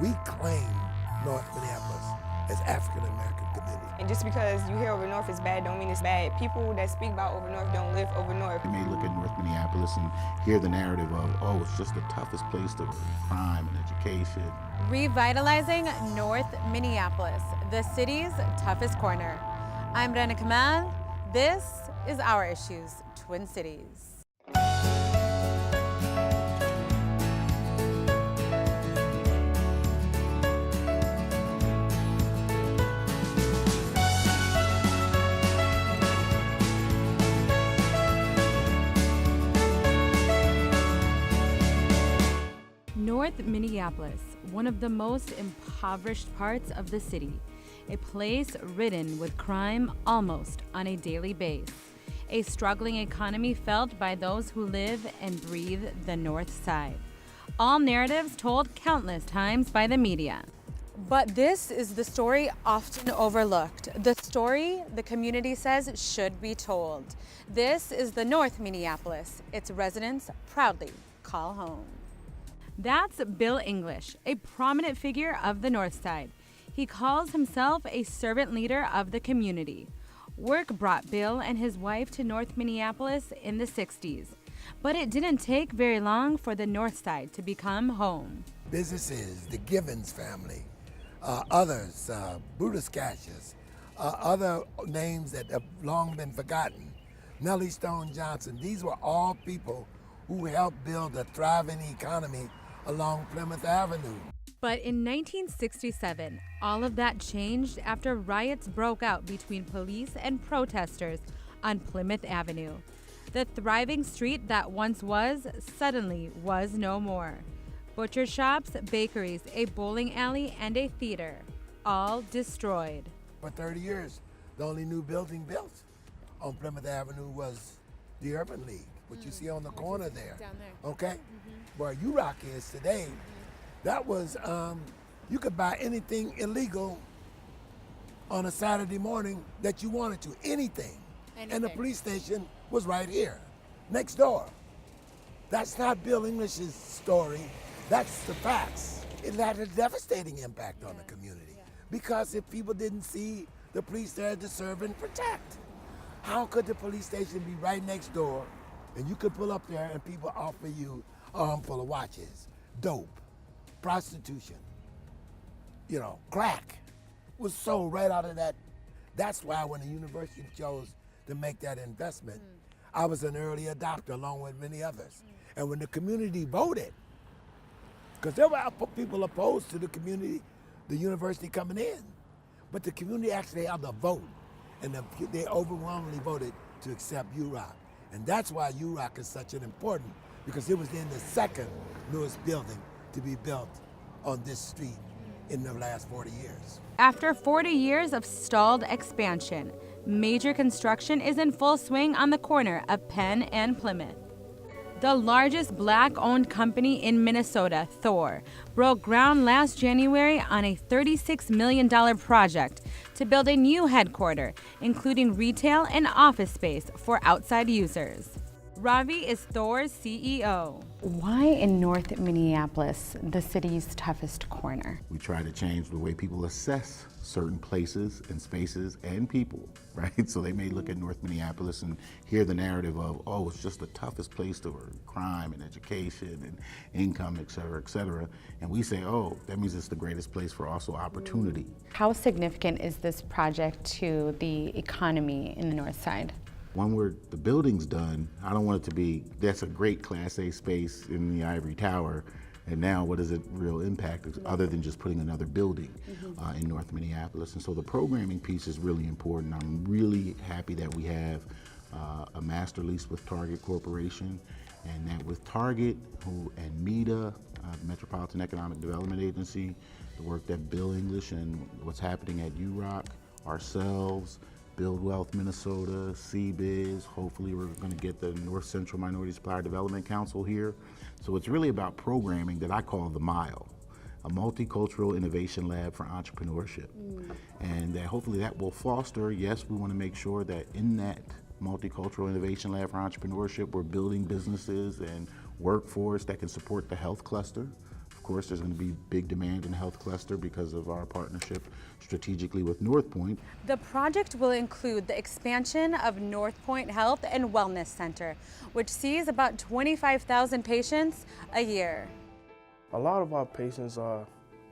We claim North Minneapolis as African-American community. And just because you hear over North is bad don't mean it's bad. People that speak about over North don't live over North. You may look at North Minneapolis and hear the narrative of, oh, it's just the toughest place to crime and education. Revitalizing North Minneapolis, the city's toughest corner. I'm Rana Kamal. This is Our Issues, Twin Cities. North Minneapolis, one of the most impoverished parts of the city, a place ridden with crime almost on a daily basis, a struggling economy felt by those who live and breathe the North Side. All narratives told countless times by the media. But this is the story often overlooked, the story the community says should be told. This is the North Minneapolis its residents proudly call home. That's Bill English, a prominent figure of the North Side. He calls himself a servant leader of the community. Work brought Bill and his wife to North Minneapolis in the 60s, but it didn't take very long for the North Side to become home. Businesses, the Givens family, others, Brutus Cassius, other names that have long been forgotten, Nellie Stone Johnson, these were all people who helped build a thriving economy along Plymouth Avenue. But in 1967, all of that changed after riots broke out between police and protesters on Plymouth Avenue. The thriving street that once was suddenly was no more. Butcher shops, bakeries, a bowling alley, and a theater, all destroyed. For 30 years, the only new building built on Plymouth Avenue was the Urban League, what you see on the corner there. Down there. Okay? Where UROC is today, that was, you could buy anything illegal on a Saturday morning that you wanted to, anything. And the police station was right here, next door. That's not Bill English's story, that's the facts. It had a devastating impact on the community because if people didn't see the police there to serve and protect, how could the police station be right next door and you could pull up there and people offer you a armful of watches, dope, prostitution, crack was sold right out of that. That's why when the university chose to make that investment, I was an early adopter along with many others. And when the community voted, because there were people opposed to the university coming in, but the community actually had the vote, and they overwhelmingly voted to accept UROC. And that's why UROC is such an important, because it was then the second newest building to be built on this street in the last 40 years. After 40 years of stalled expansion, major construction is in full swing on the corner of Penn and Plymouth. The largest Black-owned company in Minnesota, Thor, broke ground last January on a $36 million project to build a new headquarters, including retail and office space for outside users. Ravi is Thor's CEO. Why in North Minneapolis, the city's toughest corner? We try to change the way people assess certain places and spaces and people, right? So they may look at North Minneapolis and hear the narrative of, oh, it's just the toughest place to crime and education and income, et cetera, and we say, oh, that means it's the greatest place for also opportunity. How significant is this project to the economy in the North Side? When the building's done, I don't want it to be, that's a great Class A space in the Ivory Tower, and now what is it real impact other than just putting another building in North Minneapolis? And so the programming piece is really important. I'm really happy that we have a master lease with Target Corporation, and that with Target and MEDA, Metropolitan Economic Development Agency, the work that Bill English and what's happening at UROC, ourselves, Build Wealth Minnesota, CBiz, hopefully we're going to get the North Central Minority Supplier Development Council here. So it's really about programming that I call the MILE, a multicultural innovation lab for entrepreneurship. And hopefully that will foster, yes, we want to make sure that in that multicultural innovation lab for entrepreneurship, we're building businesses and workforce that can support the health cluster. Of Of course, there's going to be big demand in the health cluster because of our partnership strategically with Northpoint. The project will include the expansion of Northpoint Health and Wellness Center, which sees about 25,000 patients a year. A lot of our patients are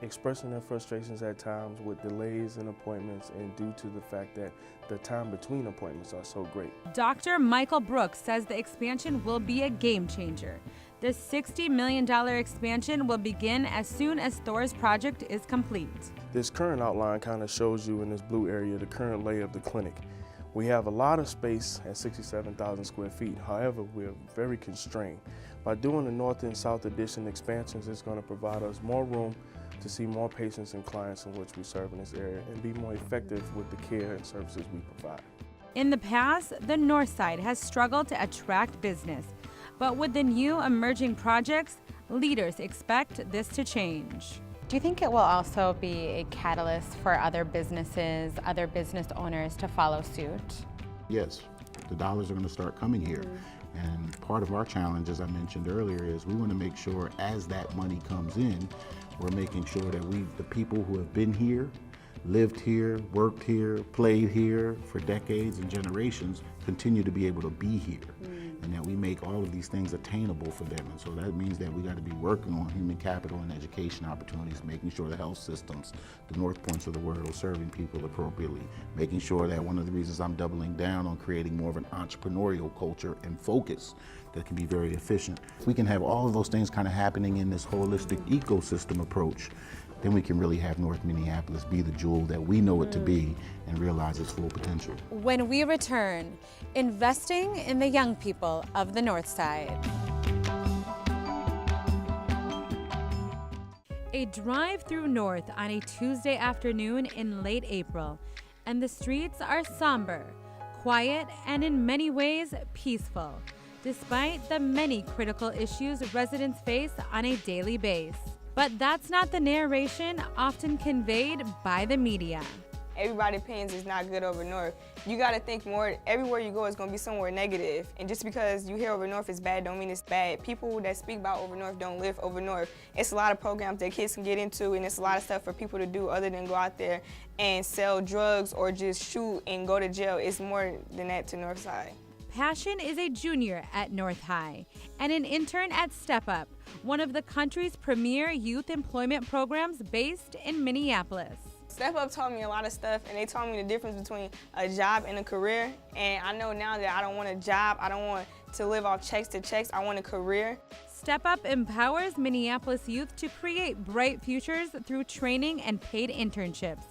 expressing their frustrations at times with delays in appointments and due to the fact that the time between appointments are so great. Dr. Michael Brooks says the expansion will be a game changer. The $60 million expansion will begin as soon as Thor's project is complete. This current outline kind of shows you in this blue area the current lay of the clinic. We have a lot of space at 67,000 square feet. However, we're very constrained. By doing the North and South Addition expansions, it's going to provide us more room to see more patients and clients in which we serve in this area and be more effective with the care and services we provide. In the past, the North Side has struggled to attract business, but with the new emerging projects, leaders expect this to change. Do you think it will also be a catalyst for other businesses, other business owners to follow suit? Yes, the dollars are going to start coming here. And part of our challenge, as I mentioned earlier, is we want to make sure as that money comes in, we're making sure that the people who have been here, lived here, worked here, played here for decades and generations, continue to be able to be here. And that we make all of these things attainable for them. And so that means that we got to be working on human capital and education opportunities, making sure the health systems, the North Points of the world, are serving people appropriately, making sure that one of the reasons I'm doubling down on creating more of an entrepreneurial culture and focus that can be very efficient. If we can have all of those things kind of happening in this holistic ecosystem approach, then we can really have North Minneapolis be the jewel that we know it to be and realize its full potential. When we return, investing in the young people of the North Side. A drive through North on a Tuesday afternoon in late April, and the streets are somber, quiet, and in many ways peaceful, despite the many critical issues residents face on a daily basis. But that's not the narration often conveyed by the media. Everybody's opinions is not good over North. You gotta think more, everywhere you go is gonna be somewhere negative. And just because you hear over North is bad don't mean it's bad. People that speak about over North don't live over North. It's a lot of programs that kids can get into, and it's a lot of stuff for people to do other than go out there and sell drugs or just shoot and go to jail. It's more than that to North Side. Passion is a junior at North High and an intern at StepUp, one of the country's premier youth employment programs based in Minneapolis. StepUp taught me a lot of stuff, and they taught me the difference between a job and a career. And I know now that I don't want a job, I don't want to live off checks to checks, I want a career. StepUp empowers Minneapolis youth to create bright futures through training and paid internships.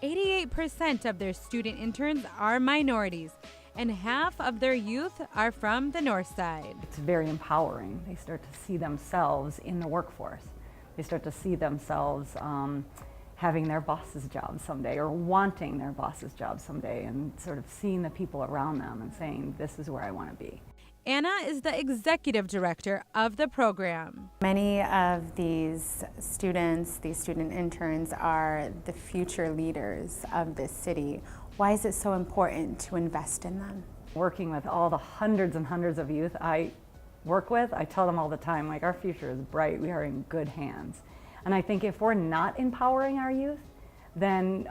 88% of their student interns are minorities, and half of their youth are from the North Side. It's very empowering. They start to see themselves in the workforce. They start to see themselves having their boss's job someday or wanting their boss's job someday and sort of seeing the people around them and saying, this is where I want to be. Anna is the executive director of the program. Many of these students, these student interns, are the future leaders of this city. Why is it so important to invest in them? Working with all the hundreds and hundreds of youth I work with, I tell them all the time, like, our future is bright, we are in good hands. And I think if we're not empowering our youth, then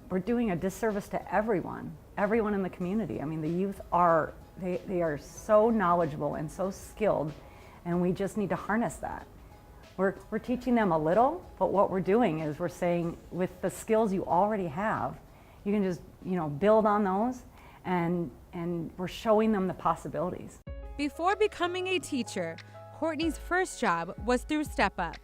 we're doing a disservice to everyone in the community. I mean, the youth are, they are so knowledgeable and so skilled, and we just need to harness that. We're teaching them a little, but what we're doing is we're saying, with the skills you already have, you can just, build on those, and we're showing them the possibilities. Before becoming a teacher, Courtney's first job was through StepUp.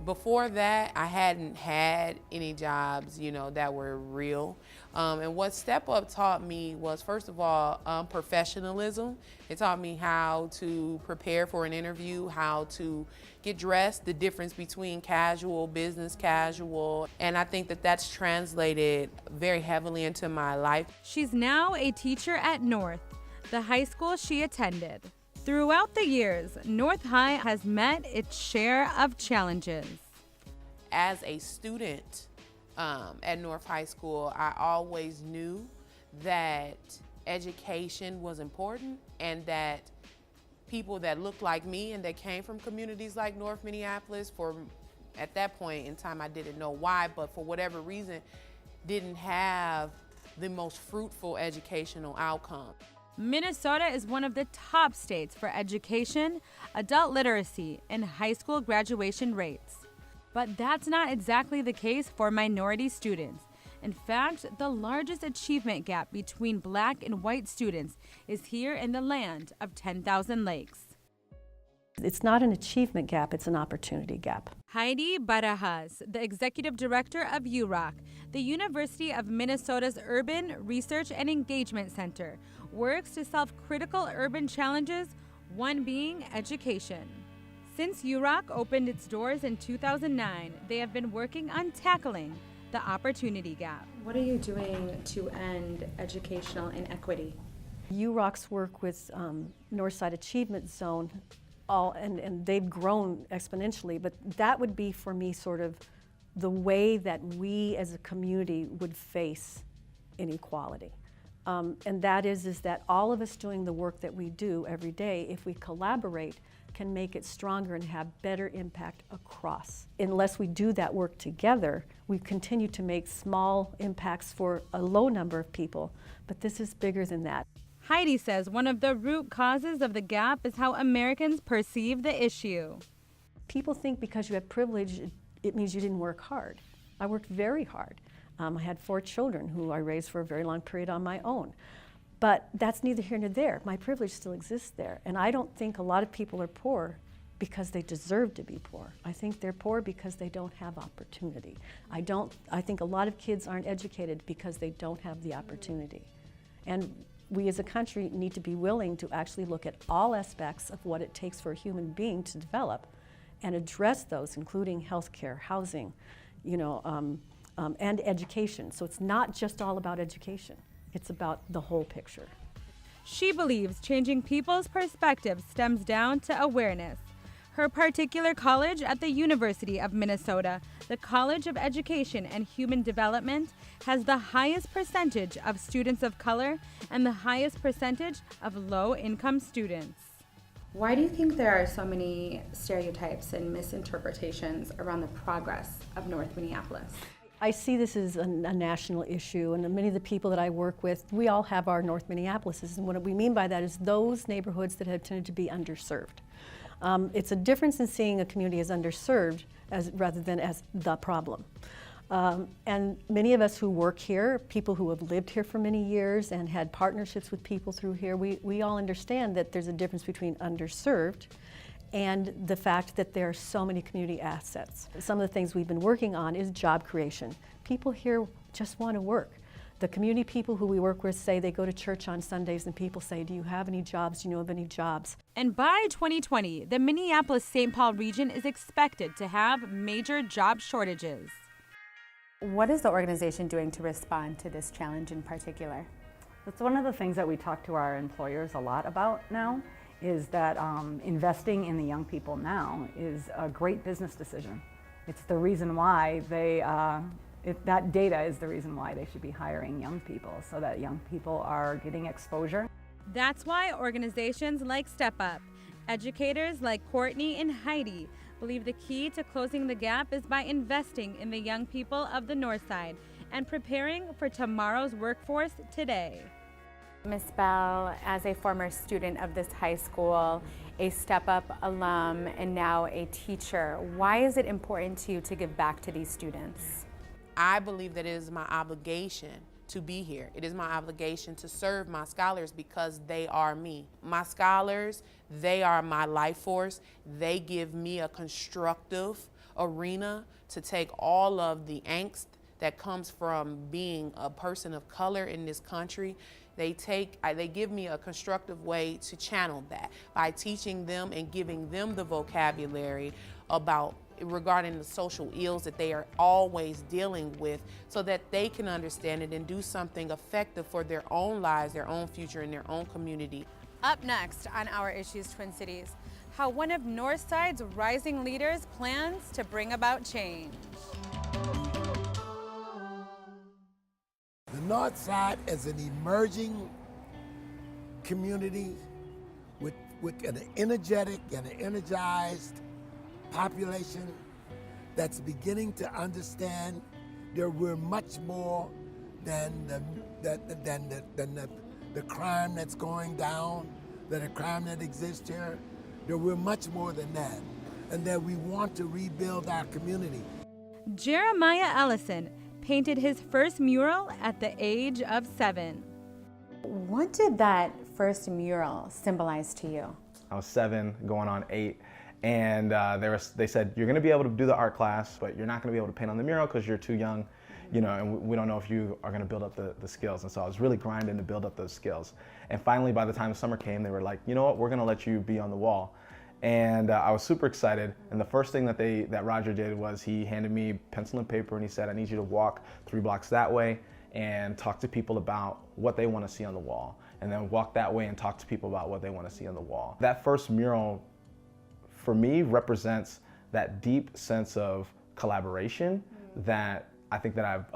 Before that, I hadn't had any jobs, that were real. And what StepUp taught me was, first of all, professionalism. It taught me how to prepare for an interview, how to get dressed, the difference between casual, business casual. And I think that that's translated very heavily into my life. She's now a teacher at North, the high school she attended. Throughout the years, North High has met its share of challenges. As a student at North High School, I always knew that education was important and that people that looked like me and that came from communities like North Minneapolis. At that point in time, I didn't know why, but for whatever reason, didn't have the most fruitful educational outcome. Minnesota is one of the top states for education, adult literacy, and high school graduation rates. But that's not exactly the case for minority students. In fact, the largest achievement gap between black and white students is here in the land of 10,000 lakes. It's not an achievement gap, it's an opportunity gap. Heidi Barajas, the Executive Director of UROC, the University of Minnesota's Urban Research and Engagement Center, works to solve critical urban challenges, one being education. Since UROC opened its doors in 2009, they have been working on tackling the opportunity gap. What are you doing to end educational inequity? UROC's work with Northside Achievement Zone, and they've grown exponentially, but that would be for me sort of the way that we as a community would face inequality. And that is that all of us doing the work that we do every day, if we collaborate, can make it stronger and have better impact across. Unless we do that work together, we continue to make small impacts for a low number of people, but this is bigger than that. Heidi says one of the root causes of the gap is how Americans perceive the issue. People think because you have privilege, it means you didn't work hard. I worked very hard. I had 4 children who I raised for a very long period on my own. But that's neither here nor there. My privilege still exists there. And I don't think a lot of people are poor because they deserve to be poor. I think they're poor because they don't have opportunity. I think a lot of kids aren't educated because they don't have the opportunity. And we as a country need to be willing to actually look at all aspects of what it takes for a human being to develop and address those, including healthcare, housing, and education. So it's not just all about education. It's about the whole picture. She believes changing people's perspectives stems down to awareness. Her particular college at the University of Minnesota, the College of Education and Human Development, has the highest percentage of students of color and the highest percentage of low-income students. Why do you think there are so many stereotypes and misinterpretations around the progress of North Minneapolis? I see this as a national issue, and many of the people that I work with, we all have our North Minneapolises, and what we mean by that is those neighborhoods that have tended to be underserved. It's a difference in seeing a community as underserved rather than as the problem. And many of us who work here, people who have lived here for many years and had partnerships with people through here, we all understand that there's a difference between underserved and the fact that there are so many community assets. Some of the things we've been working on is job creation. People here just want to work. The community people who we work with say they go to church on Sundays and people say, do you have any jobs? Do you know of any jobs? And by 2020, the Minneapolis-St. Paul region is expected to have major job shortages. What is the organization doing to respond to this challenge in particular? That's one of the things that we talk to our employers a lot about now, is that investing in the young people now is a great business decision. It's the reason why that data is the reason why they should be hiring young people, so that young people are getting exposure. That's why organizations like StepUp, educators like Courtney and Heidi, believe the key to closing the gap is by investing in the young people of the North Side and preparing for tomorrow's workforce today. Ms. Bell, as a former student of this high school, a StepUp alum, and now a teacher, why is it important to you to give back to these students? I believe that it is my obligation to be here. It is my obligation to serve my scholars because they are me. My scholars, they are my life force. They give me a constructive arena to take all of the angst that comes from being a person of color in this country. They give me a constructive way to channel that by teaching them and giving them the vocabulary regarding the social ills that they are always dealing with, so that they can understand it and do something effective for their own lives, their own future, and their own community. Up next on Our Issues Twin Cities, how one of Northside's rising leaders plans to bring about change. The North Side is an emerging community with with an energetic and an energized population that's beginning to understand that we're much more than the crime that's going down, than the crime that exists here. That we're much more than that, and that we want to rebuild our community. Jeremiah Ellison painted his first mural at the age of 7. What did that first mural symbolize to you? I was 7, going on 8, and they said, you're gonna be able to do the art class, but you're not gonna be able to paint on the mural because you're too young, you know, and we don't know if you are gonna build up the skills. And so I was really grinding to build up those skills. And finally, by the time summer came, they were like, you know what, we're gonna let you be on the wall. And I was super excited. And the first thing that Roger did was he handed me pencil and paper and he said, I need you to walk 3 blocks that way and talk to people about what they want to see on the wall. And then walk that way and talk to people about what they want to see on the wall. That first mural, for me, represents that deep sense of collaboration that I think that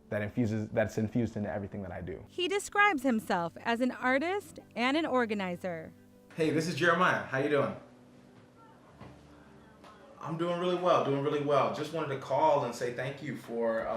that's infused into everything that I do. He describes himself as an artist and an organizer. Hey, this is Jeremiah. How you doing? I'm doing really well. Just wanted to call and say thank you for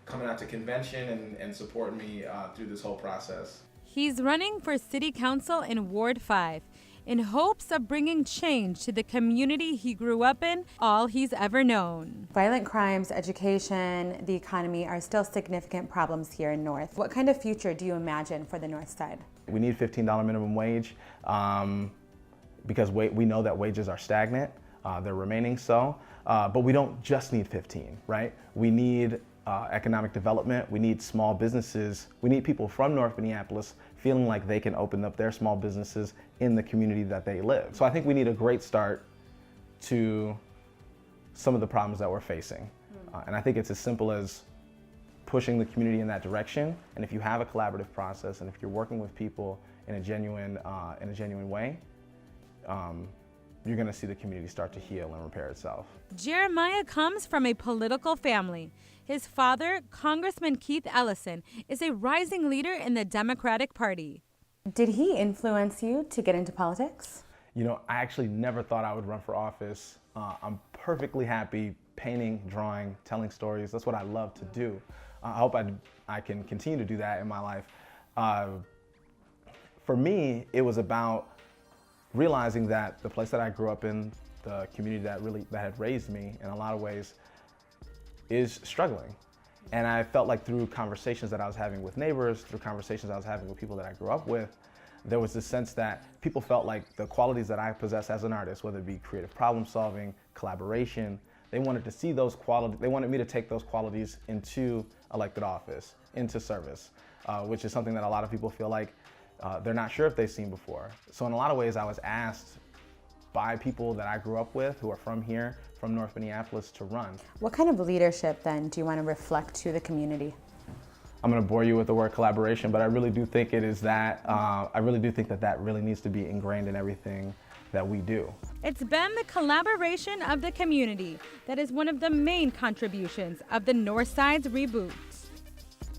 coming out to convention and supporting me through this whole process. He's running for city council in Ward 5 in hopes of bringing change to the community he grew up in, all he's ever known. Violent crimes, education, the economy are still significant problems here in North. What kind of future do you imagine for the North Side? We need $15 minimum wage because we know that wages are stagnant. They're remaining so, but we don't just need 15, right? We need economic development. We need small businesses. We need people from North Minneapolis feeling like they can open up their small businesses in the community that they live. So I think we need a great start to some of the problems that we're facing. And I think it's as simple as pushing the community in that direction. And if you have a collaborative process and if you're working with people in a genuine way, you're going to see the community start to heal and repair itself. Jeremiah comes from a political family. His father, Congressman Keith Ellison, is a rising leader in the Democratic Party. Did he influence you to get into politics? You know, I actually never thought I would run for office. I'm perfectly happy painting, drawing, telling stories. That's what I love to do. I hope I can continue to do that in my life. For me, it was about realizing that the place that I grew up in, the community that had raised me in a lot of ways, is struggling. And I felt like through conversations that I was having with neighbors, through conversations I was having with people that I grew up with, there was this sense that people felt like the qualities that I possess as an artist, whether it be creative problem solving, collaboration, they wanted to see those qualities, they wanted me to take those qualities into elected office, into service, which is something that a lot of people feel like they're not sure if they've seen before. So in a lot of ways, I was asked by people that I grew up with who are from here, from North Minneapolis, to run. What kind of leadership then do you want to reflect to the community? I'm going to bore you with the word collaboration, but I really do think it is that, I really do think that really needs to be ingrained in everything that we do. It's been the collaboration of the community that is one of the main contributions of the North Side's reboot.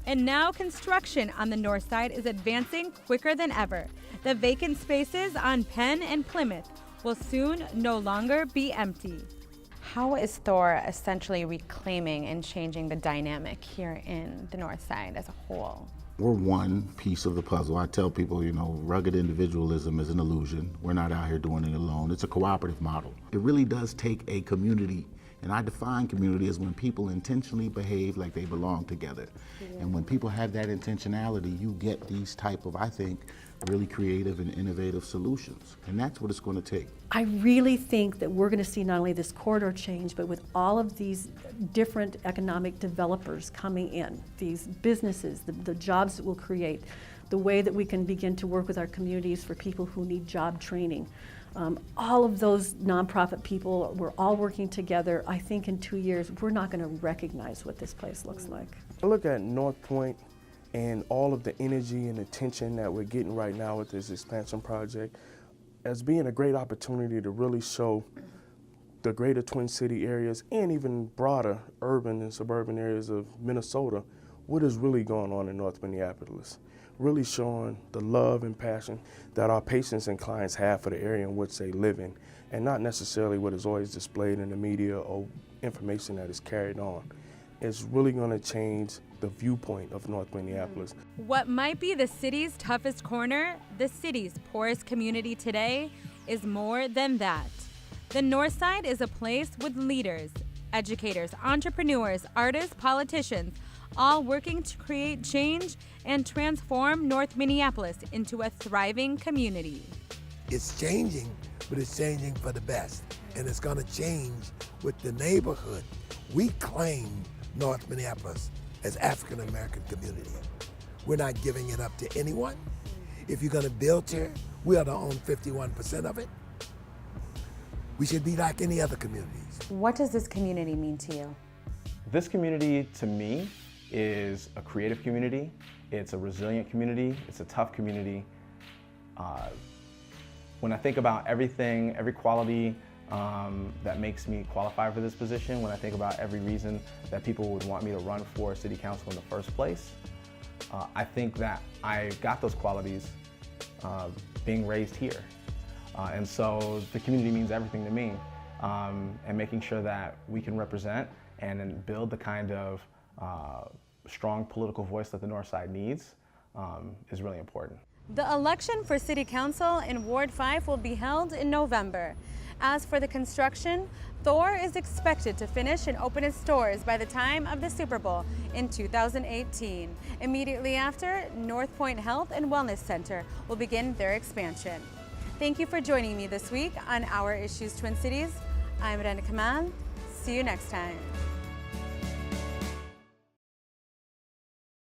And now construction on the North Side is advancing quicker than ever. The vacant spaces on Penn and Plymouth will soon no longer be empty. How is Thor essentially reclaiming and changing the dynamic here in the North Side as a whole? We're one piece of the puzzle. I tell people, you know, rugged individualism is an illusion. We're not out here doing it alone. It's a cooperative model. It really does take a community, and I define community as when people intentionally behave like they belong together. Yeah. And when people have that intentionality, you get these type of, I think, really creative and innovative solutions. And that's what it's going to take. I really think that we're going to see not only this corridor change, but with all of these different economic developers coming in, these businesses, the jobs that we'll create, the way that we can begin to work with our communities for people who need job training. All of those nonprofit people, we're all working together. I think in 2 years, we're not going to recognize what this place looks like. I look at Northpoint and all of the energy and attention that we're getting right now with this expansion project as being a great opportunity to really show the greater Twin City areas and even broader urban and suburban areas of Minnesota what is really going on in North Minneapolis. really showing the love and passion that our patients and clients have for the area in which they live in, and not necessarily what is always displayed in the media or information that is carried on. It's really going to change the viewpoint of North Minneapolis. What might be the city's toughest corner, the city's poorest community today, is more than that. The North Side is a place with leaders, educators, entrepreneurs, artists, politicians, all working to create change and transform North Minneapolis into a thriving community. It's changing, but it's changing for the best. And it's gonna change with the neighborhood. We claim North Minneapolis as African American community. We're not giving it up to anyone. If you're gonna build here, we ought to own 51% of it. We should be like any other communities. What does this community mean to you? This community, to me, is a creative community. It's a resilient community. It's a tough community. When I think about everything, every quality that makes me qualify for this position, when I think about every reason that people would want me to run for city council in the first place, I think that I got those qualities being raised here. And so the community means everything to me. And making sure that we can represent and then build the kind of strong political voice that the North Side needs is really important. The election for City Council in Ward 5 will be held in November. As for the construction, Thor is expected to finish and open its doors by the time of the Super Bowl in 2018. Immediately after, Northpoint Health and Wellness Center will begin their expansion. Thank you for joining me this week on Our Issues Twin Cities. I'm Rana Kamal. See you next time.